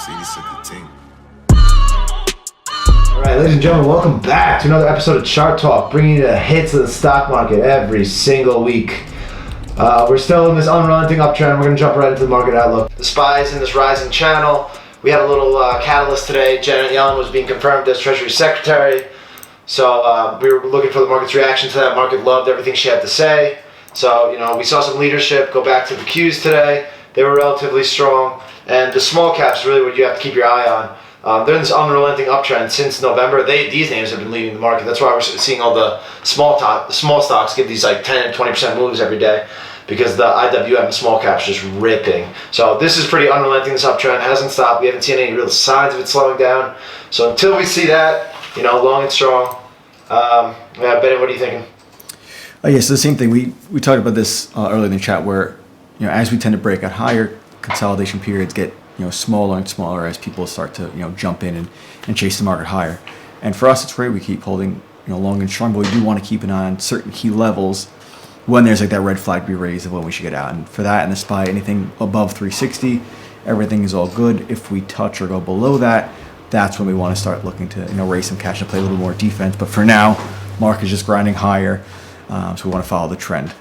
All right, ladies and gentlemen, welcome back to another episode of Chart Talk, bringing you the hits of the stock market every single week. We're still in this unrelenting uptrend. We're going to jump right into the market outlook. The SPY's in this rising channel. We had a little catalyst today. Janet Yellen was being confirmed as Treasury Secretary. So we were looking for the market's reaction to that. Market loved everything she had to say. So, we saw some leadership go back to the Qs today. They were relatively strong. And the small caps really what you have to keep your eye on. They're in this unrelenting uptrend since November. These names have been leading the market. That's why we're seeing all the small stocks give these like 10 and 20% moves every day, because the IWM small caps just ripping. So this is pretty unrelenting. This uptrend hasn't stopped. We haven't seen any real signs of it slowing down. So until we see that, long and strong. Ben, what are you thinking? So the same thing. We talked about this earlier in the chat, where as we tend to break out higher, consolidation periods get smaller and smaller as people start to jump in and chase the market higher. And for us, it's great. We keep holding long and strong, but we do want to keep an eye on certain key levels when there's like that red flag to be raised of when we should get out. And for that, in the SPY, anything above 360, everything is all good. If we touch or go below that, that's when we want to start looking to raise some cash and play a little more defense. But for now, market is just grinding higher, so we want to follow the trend.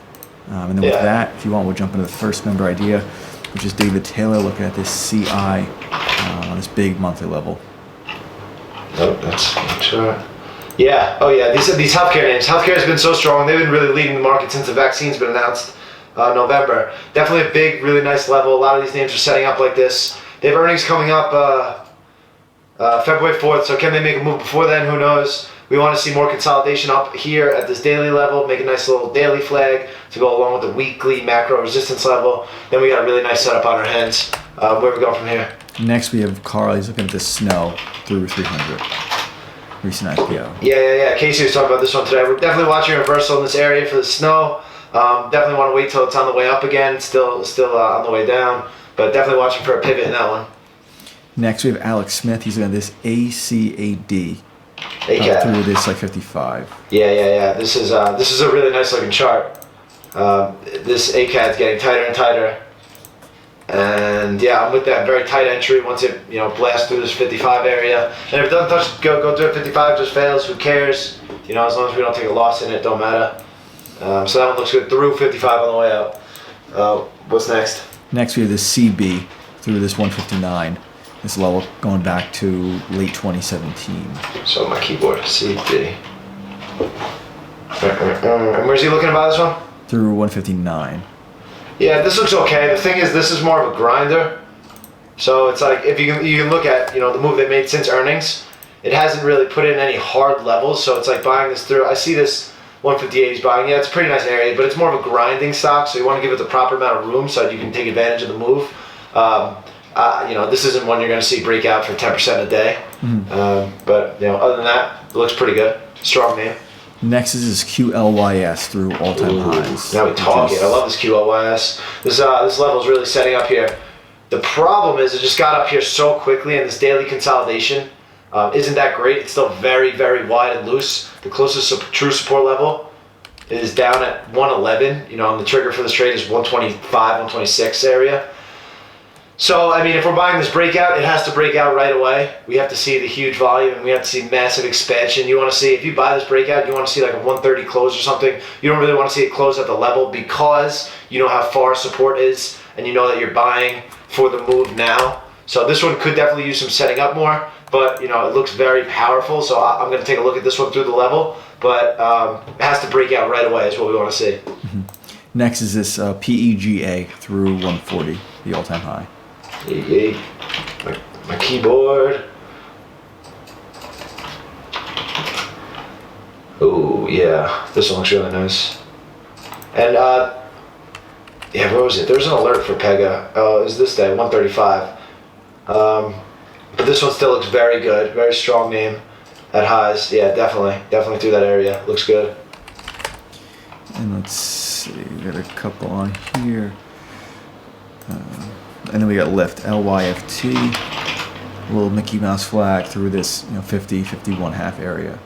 And then with that, if you want, we'll jump into the first member idea, which is David Taylor looking at this CI on this big monthly level. Oh, that's not sure. Yeah. Oh, yeah. These healthcare names. Healthcare has been so strong. They've been really leading the market since the vaccine's been announced November. Definitely a big, really nice level. A lot of these names are setting up like this. They have earnings coming up February 4th. So can they make a move before then? Who knows? We want to see more consolidation up here at this daily level, make a nice little daily flag to go along with the weekly macro resistance level. Then we got a really nice setup on our hands. Where are we going from here? Next we have Carl. He's looking at this snow through 300. Recent IPO. Yeah. Casey was talking about this one today. We're definitely watching a reversal in this area for the snow. Definitely want to wait till it's on the way up again. Still on the way down, but definitely watching for a pivot in that one. Next we have Alex Smith. He's looking at this ACAD. ACAD. Through this like 55. Yeah. This is a really nice looking chart. This ACAD's getting tighter and tighter, and I'm with that very tight entry. Once it blasts through this 55 area, and if it doesn't go through 55, just fails. Who cares? As long as we don't take a loss in it, don't matter. So that one looks good through 55 on the way out. What's next? Next we have this CB through this 159. This level going back to late 2017. So my keyboard, CB. And where's he looking to buy this one? Through 159. Yeah, this looks okay. The thing is, this is more of a grinder. So it's like, if you can look at the move they made since earnings, it hasn't really put in any hard levels. So it's like buying this through. I see this 158 he's buying. Yeah, it's a pretty nice area, but it's more of a grinding stock. So you want to give it the proper amount of room so that you can take advantage of the move. This isn't one you're going to see break out for 10% a day. Mm-hmm. But other than that, it looks pretty good. Strong name. Next is this QLYS through all-time highs. Now we talk it. I love this QLYS. This level is really setting up here. The problem is it just got up here so quickly, and this daily consolidation isn't that great. It's still very, very wide and loose. The closest true support level is down at 111. And the trigger for this trade is 125, 126 area. So, if we're buying this breakout, it has to break out right away. We have to see the huge volume, and we have to see massive expansion. You want to see, if you buy this breakout, you want to see like a 130 close or something. You don't really want to see it close at the level, because you know how far support is, and you know that you're buying for the move now. So this one could definitely use some setting up more, but it looks very powerful. So I'm going to take a look at this one through the level, but it has to break out right away is what we want to see. Mm-hmm. Next is this PEGA through 140, the all-time high. My keyboard. Oh yeah, this one looks really nice. And where was it? There was an alert for Pega. Oh, it was this day, 135. But this one still looks very good. Very strong name at highs. Yeah, definitely through that area. Looks good. And let's see, we got a couple on here. And then we got Lyft, LYFT, a little Mickey Mouse flag through this 50, 51.5 area.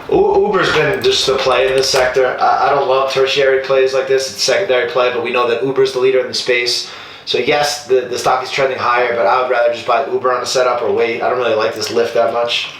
Uber's been just the play in this sector. I don't love tertiary plays like this. It's secondary play, but we know that Uber's the leader in the space. So yes, the stock is trending higher, but I would rather just buy Uber on a setup or wait. I don't really like this lift that much.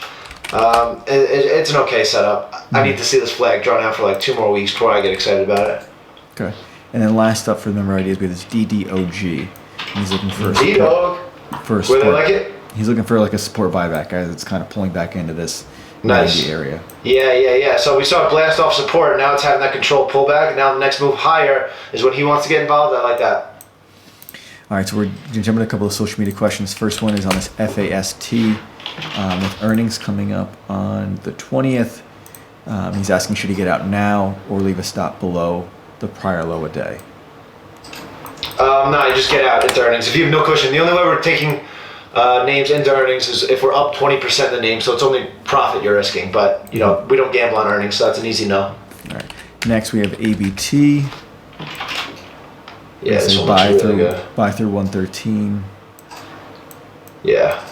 It's an okay setup. I need to see this flag drawn out for like 2 more weeks before I get excited about it. Okay. And then last up for the member ideas, we have this DDOG. He's looking for D-Dog. Where they like it? He's looking for like a support buyback, guys. It's kind of pulling back into this nice area. Yeah. So we saw it blast off support, and now it's having that controlled pullback. Now the next move higher is when he wants to get involved. I like that. All right, so we're going to jump into a couple of social media questions. First one is on this FAST with earnings coming up on the 20th. He's asking, should he get out now or leave a stop below the prior low a day? No, you just get out into earnings. If you have no cushion, the only way we're taking names into earnings is if we're up 20% the name, so it's only profit you're risking. But, we don't gamble on earnings, so that's an easy no. All right. Next, we have ABT. Yeah, this one buy looks through really good. Buy through 113. Yeah,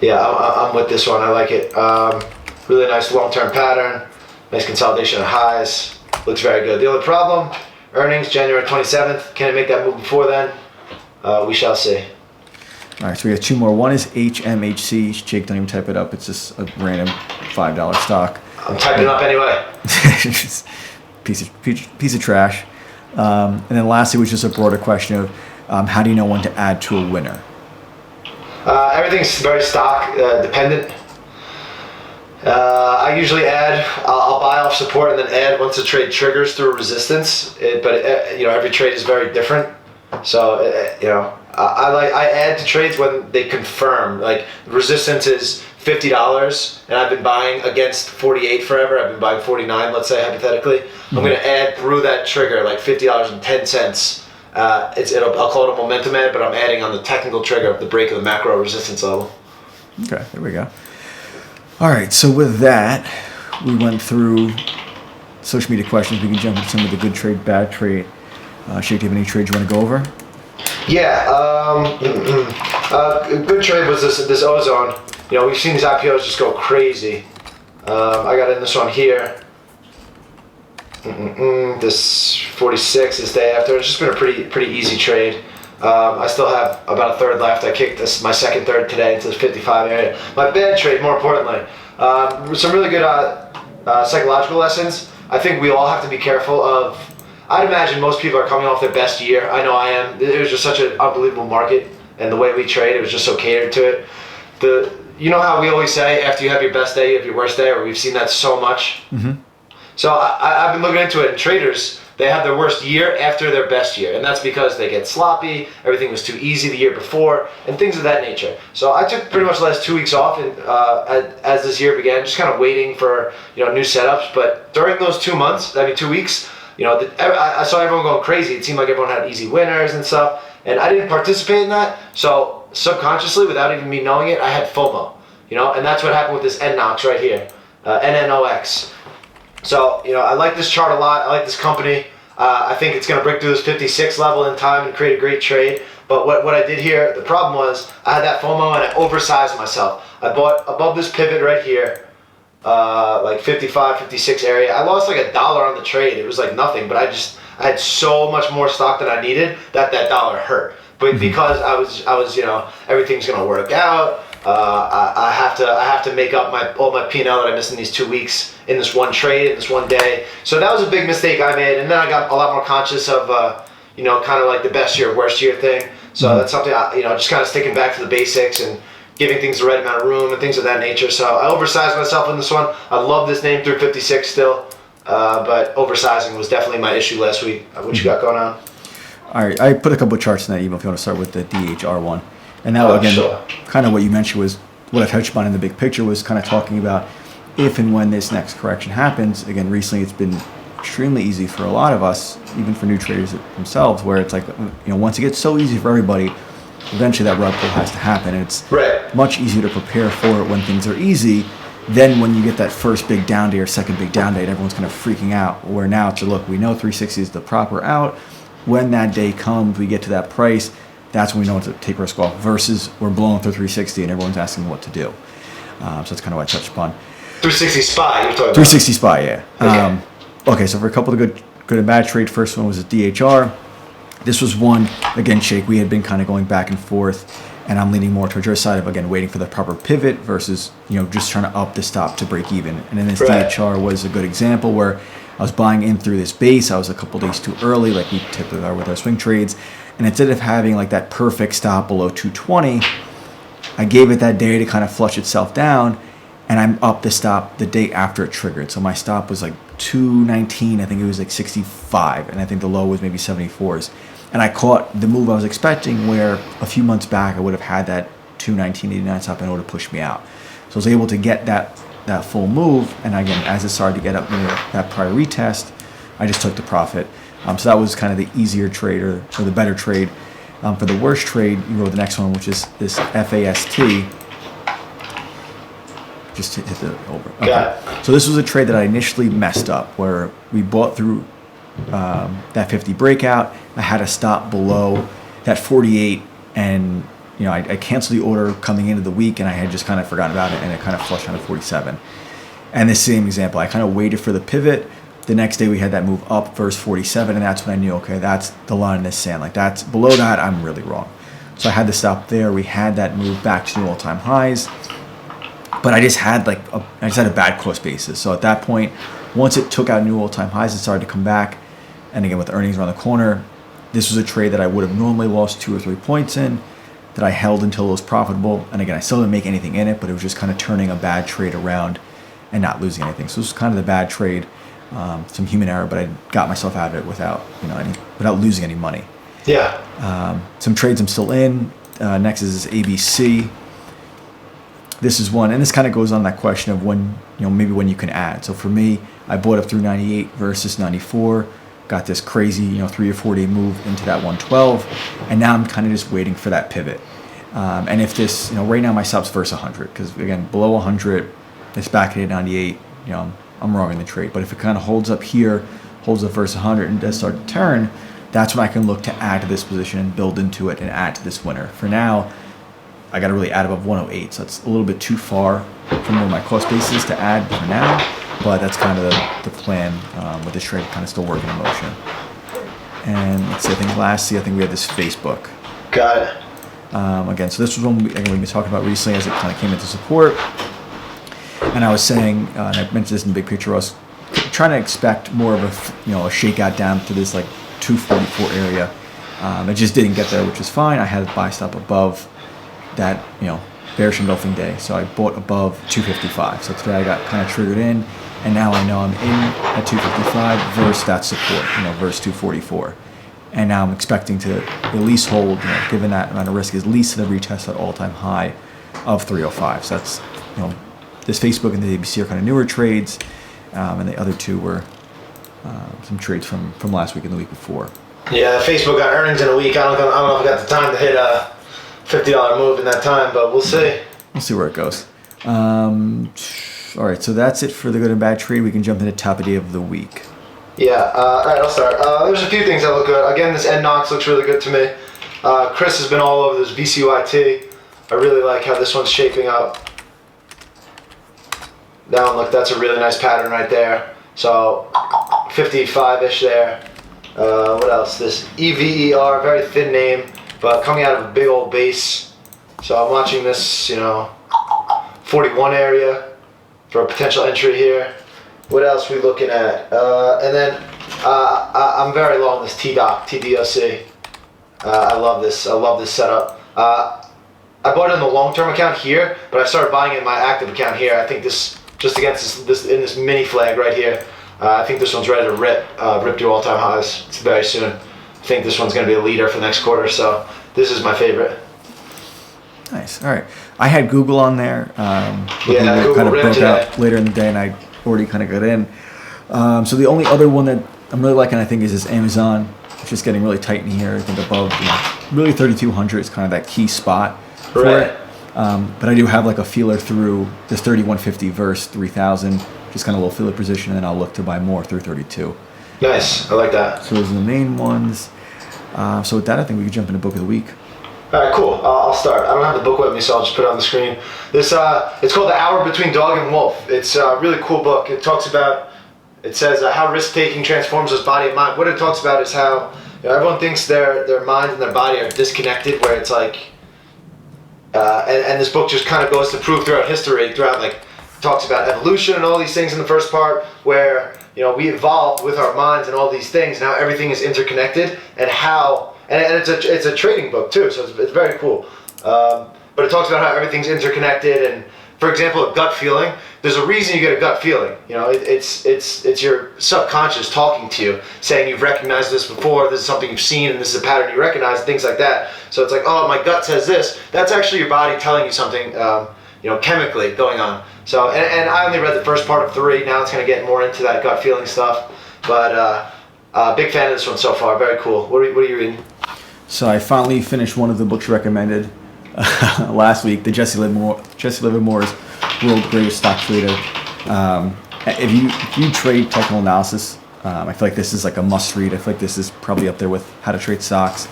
I'm with this one. I like it. Really nice long-term pattern. Nice consolidation of highs. Looks very good. The only problem, earnings January 27th. Can it make that move before then? We shall see. All right, so we have 2 more. One is HMHC. Jake, don't even type it up. It's just a random $5 stock. I'm typing it up anyway. piece of trash. And then lastly was just a broader question of how do you know when to add to a winner? Everything's very stock dependent. I usually add. I'll buy off support and then add once the trade triggers through resistance. Every trade is very different. So I add to trades when they confirm. Like resistance is $50, and I've been buying against 48 forever. I've been buying 49, let's say hypothetically. I'm going to add through that trigger like $50.10. I'll call it a momentum add, but I'm adding on the technical trigger of the break of the macro resistance level. Okay, there we go. All right, so with that, we went through social media questions. We can jump into some of the good trade, bad trade. Shake, do you have any trades you want to go over? Yeah, good trade was this ozone. We've seen these IPOs just go crazy. I got in this one here. This 46 is day after. It's just been a pretty easy trade. I still have about a third left. I kicked my second third today into the 55 area. My bad trade, more importantly, some really good psychological lessons. I think we all have to be careful of. I'd imagine most people are coming off their best year. I know I am. It was just such an unbelievable market, and the way we trade, it was just so catered to it. You know how we always say, after you have your best day, you have your worst day, or we've seen that so much. Mm-hmm. So I've been looking into it, and traders, they have their worst year after their best year, and that's because they get sloppy, everything was too easy the year before, and things of that nature. So I took pretty much the last 2 weeks off, and as this year began, just kind of waiting for new setups. But during those 2 weeks, I saw everyone going crazy. It seemed like everyone had easy winners and stuff, and I didn't participate in that. So subconsciously, without even me knowing it, I had FOMO, and that's what happened with this NNOX right here, NNOX. So, I like this chart a lot. I like this company. I think it's going to break through this 56 level in time and create a great trade. But what I did here, the problem was I had that FOMO and I oversized myself. I bought above this pivot right here, like 55, 56 area. I lost like $1 on the trade. It was like nothing, but I had so much more stock than I needed that dollar hurt. But because I was everything's going to work out. I have to make up all my P&L that I missed in these 2 weeks in this one trade, in this one day. So that was a big mistake I made, and then I got a lot more conscious of kind of like the best year, worst year thing. So that's something just kind of sticking back to the basics and giving things the right amount of room and things of that nature. So I oversized myself in this one. I love this name through 56 still, but oversizing was definitely my issue last week. What you got going on? All right, I put a couple of charts in that email if you want to start with the DHR one. And now, again, sure. Kind of what you mentioned was what I touched upon in the big picture was kind of talking about if and when this next correction happens. Again, recently it's been extremely easy for a lot of us, even for new traders themselves, where it's like, once it gets so easy for everybody, eventually that rug pull has to happen. And it's much easier to prepare for it when things are easy than when you get that first big down day or second big down day and everyone's kind of freaking out. Where now it's look, we know 360 is the proper out. When that day comes, we get to that price, that's when we know to take risk off, versus we're blowing through 360 and everyone's asking what to do. So that's kind of what I touched upon. 360 SPY, you're talking about? 360 SPY, yeah. Okay, so for a couple of good and bad trade, first one was a DHR. This was one, again, Shake, we had been kind of going back and forth, and I'm leaning more towards your side of, again, waiting for the proper pivot versus, just trying to up the stop to break even. And then this DHR was a good example where I was buying in through this base. I was a couple days too early, like we typically are with our swing trades. And instead of having like that perfect stop below 220, I gave it that day to kind of flush itself down, and I'm up the stop the day after it triggered. So my stop was like 219, I think it was like 65, and I think the low was maybe 74s. And I caught the move I was expecting, where a few months back I would have had that 219.89 stop and it would have pushed me out. So I was able to get that full move, and again, as it started to get up near that prior retest, I just took the profit. So that was kind of the easier trade or the better trade. For the worst trade, you go the next one, which is this FAST. Just hit the over. Okay. Yeah. So this was a trade that I initially messed up, where we bought through that 50 breakout. I had a stop below that 48, and I canceled the order coming into the week, and I had just kind of forgotten about it, and it kind of flushed on to 47. And the same example, I kind of waited for the pivot. The next day we had that move up versus 47, and that's when I knew, okay, that's the line in the sand. Like, that's below that, I'm really wrong. So I had to stop there. We had that move back to new all-time highs, but I just had a bad cost basis. So at that point, once it took out new all-time highs, it started to come back. And again, with earnings around the corner, this was a trade that I would have normally lost 2 or 3 points in, that I held until it was profitable. And again, I still didn't make anything in it, but it was just kind of turning a bad trade around and not losing anything. So this was kind of the bad trade. Some human error, but I got myself out of it without losing any money. Yeah. Some trades I'm still in. Next is this ABC. This is one, and this kind of goes on that question of when, maybe when you can add. So for me, I bought up through 98 versus 94, got this crazy, 3 or 4 day move into that 112, and now I'm kind of just waiting for that pivot. And if this, right now my stop's versus 100, because again, below 100, it's back at 98, I'm wrong in the trade. But if it kind of holds up here, holds up versus 100 and does start to turn, that's when I can look to add to this position and build into it and add to this winner. For now, I got to really add above 108, so it's a little bit too far from where my cost base is to add for now, but that's kind of the plan with this trade, kind of still working in motion. And let's see, I think lastly, we had this Facebook. Got it. Again, so this was one we've been talking about recently as it kind of came into support. And I was saying, and I mentioned this in the big picture, I was trying to expect more of a shakeout down to this like 244 area. It just didn't get there, which is fine. I had a buy stop above that, bearish engulfing day. So I bought above 255. So today I got kind of triggered in, and now I know I'm in at 255 versus that support, versus 244. And now I'm expecting to at least hold, given that amount of risk, at least to the retest that all-time high of 305. So that's, this Facebook and the ABC are kind of newer trades, and the other two were some trades from last week and the week before. Yeah, Facebook got earnings in a week. I don't know if I got the time to hit a $50 move in that time, but we'll see. We'll see where it goes. All right, so that's it for the good and bad trade. We can jump into top of day of the week. Yeah, all right, I'll start. There's a few things that look good. Again, this NNOX looks really good to me. Chris has been all over this VCYT. I really like how this one's shaping up. That one, look, that's a really nice pattern right there. So 55-ish there. What else? This EVER, very thin name, but coming out of a big old base. So I'm watching this, 41 area for a potential entry here. What else are we looking at? And then I'm very low on this TDOC. I love this. I love this setup. I bought it in the long-term account here, but I started buying it in my active account here. I think this, just against this in this mini flag right here, I think this one's ready to rip through all-time highs. It's very soon. I think this one's going to be a leader for next quarter, so this is my favorite. Nice. All right. I had Google on there. Google kind of broke today. out later in the day, and I already kind of got in. So the only other one that I'm really liking, I think, is this Amazon. It's just getting really tight in here. I think above, really 3,200 is kind of that key spot for it. But I do have like a feeler through this 3,150 versus 3,000, just kind of a little feeler position, and then I'll look to buy more through 32. Nice. I like that. So those are the main ones. So with that, I think we could jump into book of the week. All right, cool. I'll start. I don't have the book with me, so I'll just put it on the screen. This it's called The Hour Between Dog and Wolf. It's a really cool book. It talks about, it says how risk-taking transforms us body and mind. What it talks about is how everyone thinks their mind and their body are disconnected, where it's like, and this book just kind of goes to prove throughout history, talks about evolution and all these things in the first part, where we evolved with our minds and all these things. Now everything is interconnected, and it's a trading book too, so it's very cool. But it talks about how everything's interconnected, and for example, a gut feeling. There's a reason you get a gut feeling. It's your subconscious talking to you, saying you've recognized this before, this is something you've seen, and this is a pattern you recognize, things like that. So it's like, oh, my gut says this. That's actually your body telling you something, chemically going on. So, and I only read the first part of 3. Now it's going to get more into that gut feeling stuff. But big fan of this one so far. Very cool. What are you reading? So I finally finished one of the books you recommended last week, the Jesse Livermore's World's Greatest Stock Trader. If you trade technical analysis, I feel like this is like a must read. I feel like this is probably up there with How to Trade Stocks.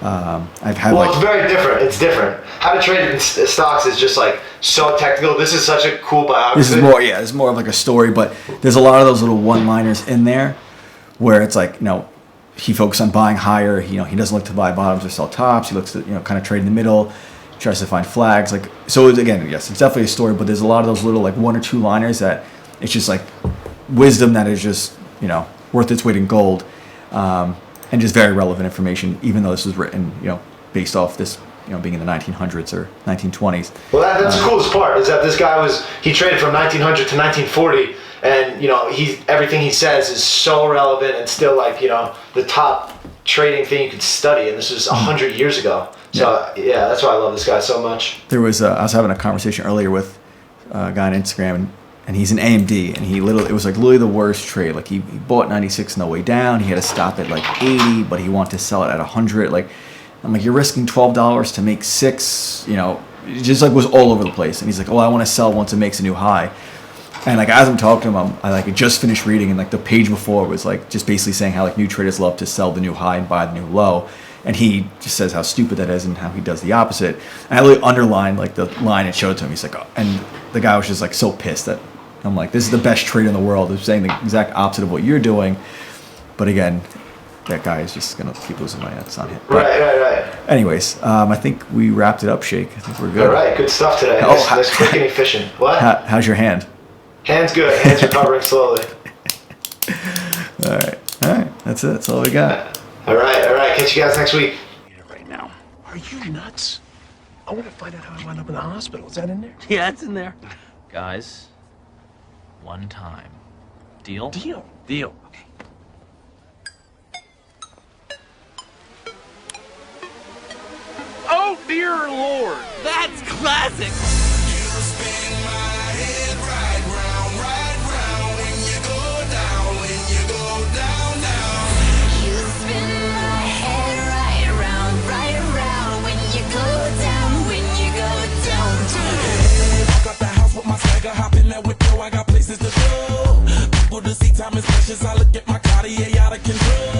It's very different. It's different. How to Trade in Stocks is just like so technical. This is such a cool biography. This is more, it's more of like a story, but there's a lot of those little one-liners in there where it's like, he focuses on buying higher. He doesn't look to buy bottoms or sell tops. He looks to, kind of trade in the middle. Tries to find flags. So again, yes, it's definitely a story, but there's a lot of those little like 1 or 2 liners that it's just like wisdom that is just, worth its weight in gold. And just very relevant information, even though this was written, based off this, being in the 1900s or 1920s. Well, that's the coolest part, is that this guy he traded from 1900 to 1940, and, everything he says is so relevant and still like, the top trading thing you could study, and this was 100 years ago. So, yeah, that's why I love this guy so much. I was having a conversation earlier with a guy on Instagram, and he's an AMD, and it was like literally the worst trade. Like he bought 96 on the way down. He had to stop at like 80, but he wanted to sell it at 100. Like, I'm like, you're risking $12 to make $6. It just like was all over the place. And he's like, oh, I want to sell once it makes a new high. And like as I'm talking to him, I just finished reading, and like the page before was like just basically saying how like new traders love to sell the new high and buy the new low. And he just says how stupid that is and how he does the opposite. And I really underlined like the line and showed it to him. He's like, oh. And the guy was just like so pissed that I'm like, this is the best trade in the world. They're saying the exact opposite of what you're doing. But again, that guy is just going to keep losing money. That's not him. Right. Anyways, I think we wrapped it up, Shake. I think we're good. All right, good stuff today. Nice quick and efficient. What? How's your hand? Hand's good. Hand's recovering slowly. All right. That's it. That's all we got. All right. Catch you guys next week. Right now. Are you nuts? I want to find out how I wound up in the hospital. Is that in there? Yeah, it's in there. Guys, one time. Deal? Deal. Okay. Oh, dear Lord. That's classic. Hop in that window, I got places to go. People to see, time is precious. I look at my Cartier out of control.